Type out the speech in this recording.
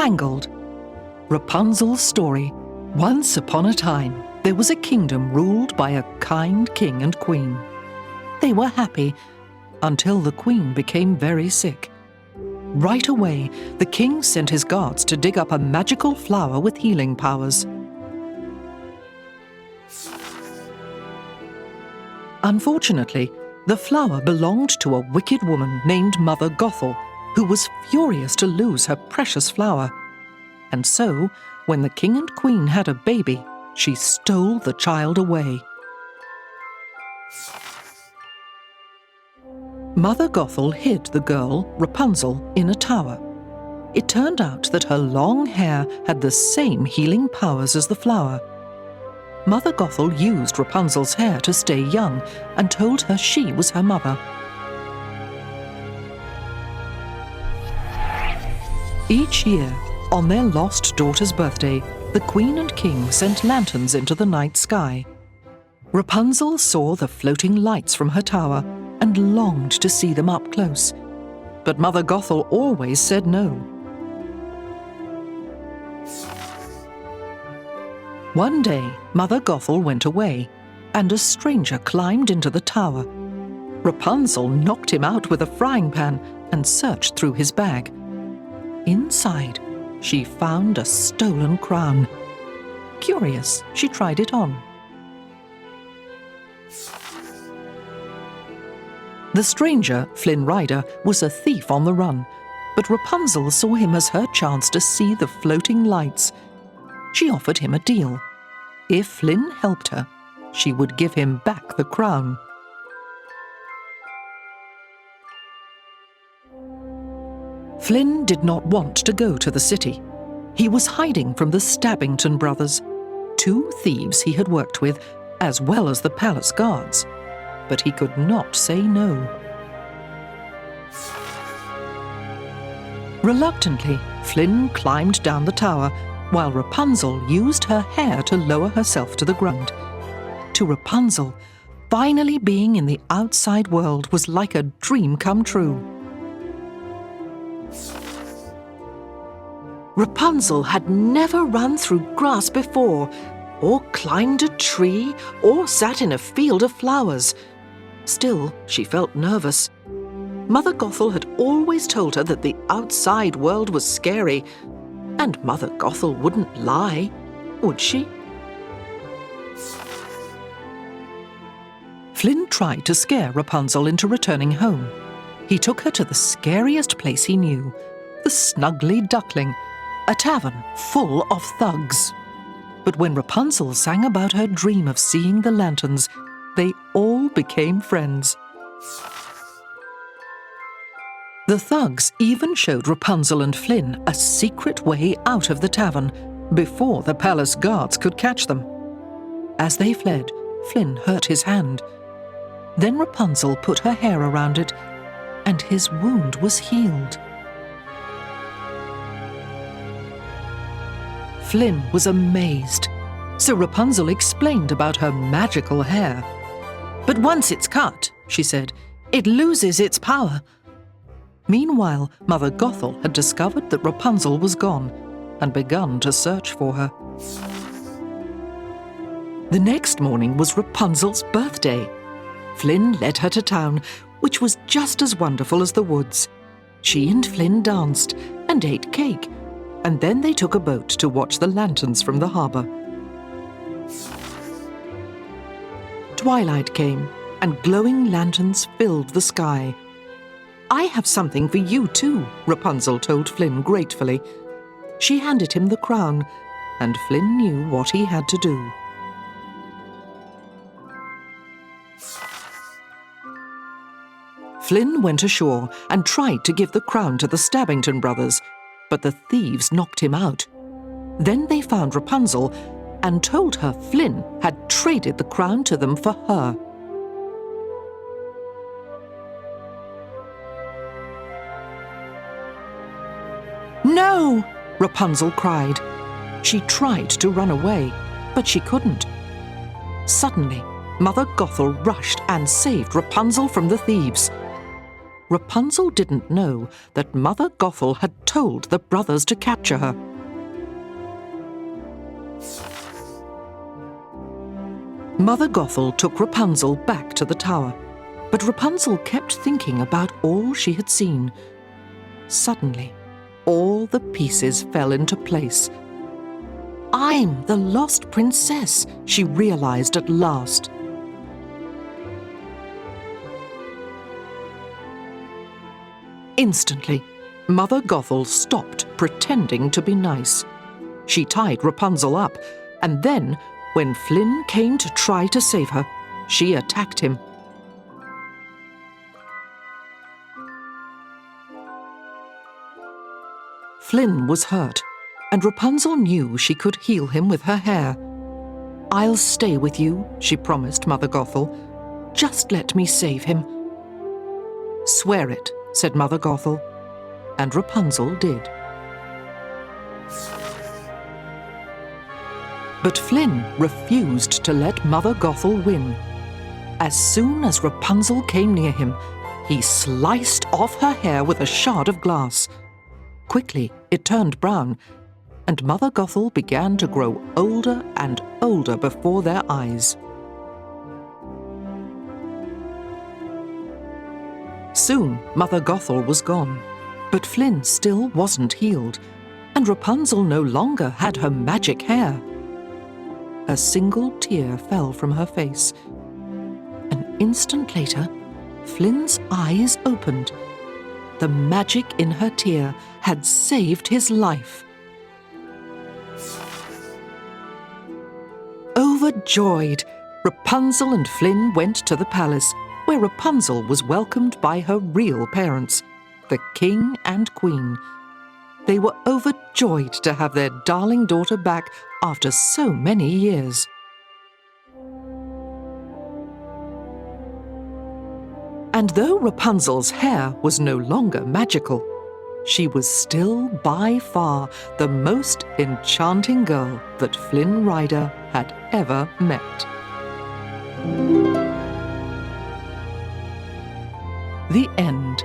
Tangled. Rapunzel's story. Once upon a time, there was a kingdom ruled by a kind king and queen. They were happy until the queen became very sick. Right away, the king sent his guards to dig up a magical flower with healing powers. Unfortunately, the flower belonged to a wicked woman named Mother Gothel, who was furious to lose her precious flower. And so, when the king and queen had a baby, she stole the child away. Mother Gothel hid the girl, Rapunzel, in a tower. It turned out that her long hair had the same healing powers as the flower. Mother Gothel used Rapunzel's hair to stay young and told her she was her mother. Each year, on their lost daughter's birthday, the queen and king sent lanterns into the night sky. Rapunzel saw the floating lights from her tower and longed to see them up close. But Mother Gothel always said no. One day, Mother Gothel went away, and a stranger climbed into the tower. Rapunzel knocked him out with a frying pan and searched through his bag. Inside, she found a stolen crown. Curious, she tried it on. The stranger, Flynn Rider, was a thief on the run, but Rapunzel saw him as her chance to see the floating lights. She offered him a deal. If Flynn helped her, she would give him back the crown. Flynn did not want to go to the city. He was hiding from the Stabbington brothers, 2 thieves he had worked with, as well as the palace guards. But he could not say no. Reluctantly, Flynn climbed down the tower, while Rapunzel used her hair to lower herself to the ground. To Rapunzel, finally being in the outside world was like a dream come true. Rapunzel had never run through grass before, or climbed a tree, or sat in a field of flowers. Still, she felt nervous. Mother Gothel had always told her that the outside world was scary, and Mother Gothel wouldn't lie, would she? Flynn tried to scare Rapunzel into returning home. He took her to the scariest place he knew, the Snuggly Duckling, a tavern full of thugs. But when Rapunzel sang about her dream of seeing the lanterns, they all became friends. The thugs even showed Rapunzel and Flynn a secret way out of the tavern before the palace guards could catch them. As they fled, Flynn hurt his hand. Then Rapunzel put her hair around it, and his wound was healed. Flynn was amazed, so Rapunzel explained about her magical hair. "But once it's cut," she said, "it loses its power." Meanwhile, Mother Gothel had discovered that Rapunzel was gone and begun to search for her. The next morning was Rapunzel's birthday. Flynn led her to town, which was just as wonderful as the woods. She and Flynn danced and ate cake, and then they took a boat to watch the lanterns from the harbour. Twilight came, and glowing lanterns filled the sky. "I have something for you too," Rapunzel told Flynn gratefully. She handed him the crown, and Flynn knew what he had to do. Flynn went ashore and tried to give the crown to the Stabbington brothers, but the thieves knocked him out. Then they found Rapunzel and told her Flynn had traded the crown to them for her. "No!" Rapunzel cried. She tried to run away, but she couldn't. Suddenly, Mother Gothel rushed and saved Rapunzel from the thieves. Rapunzel didn't know that Mother Gothel had told the brothers to capture her. Mother Gothel took Rapunzel back to the tower, but Rapunzel kept thinking about all she had seen. Suddenly, all the pieces fell into place. "I'm the lost princess," she realized at last. Instantly, Mother Gothel stopped pretending to be nice. She tied Rapunzel up, and then, when Flynn came to try to save her, she attacked him. Flynn was hurt, and Rapunzel knew she could heal him with her hair. "I'll stay with you," she promised Mother Gothel. "Just let me save him." "Swear it," said Mother Gothel, and Rapunzel did. But Flynn refused to let Mother Gothel win. As soon as Rapunzel came near him, he sliced off her hair with a shard of glass. Quickly, it turned brown, and Mother Gothel began to grow older and older before their eyes. Soon, Mother Gothel was gone, but Flynn still wasn't healed, and Rapunzel no longer had her magic hair. A single tear fell from her face. An instant later, Flynn's eyes opened. The magic in her tear had saved his life. Overjoyed, Rapunzel and Flynn went to the palace, where Rapunzel was welcomed by her real parents, the King and Queen. They were overjoyed to have their darling daughter back after so many years. And though Rapunzel's hair was no longer magical, she was still by far the most enchanting girl that Flynn Rider had ever met. The end.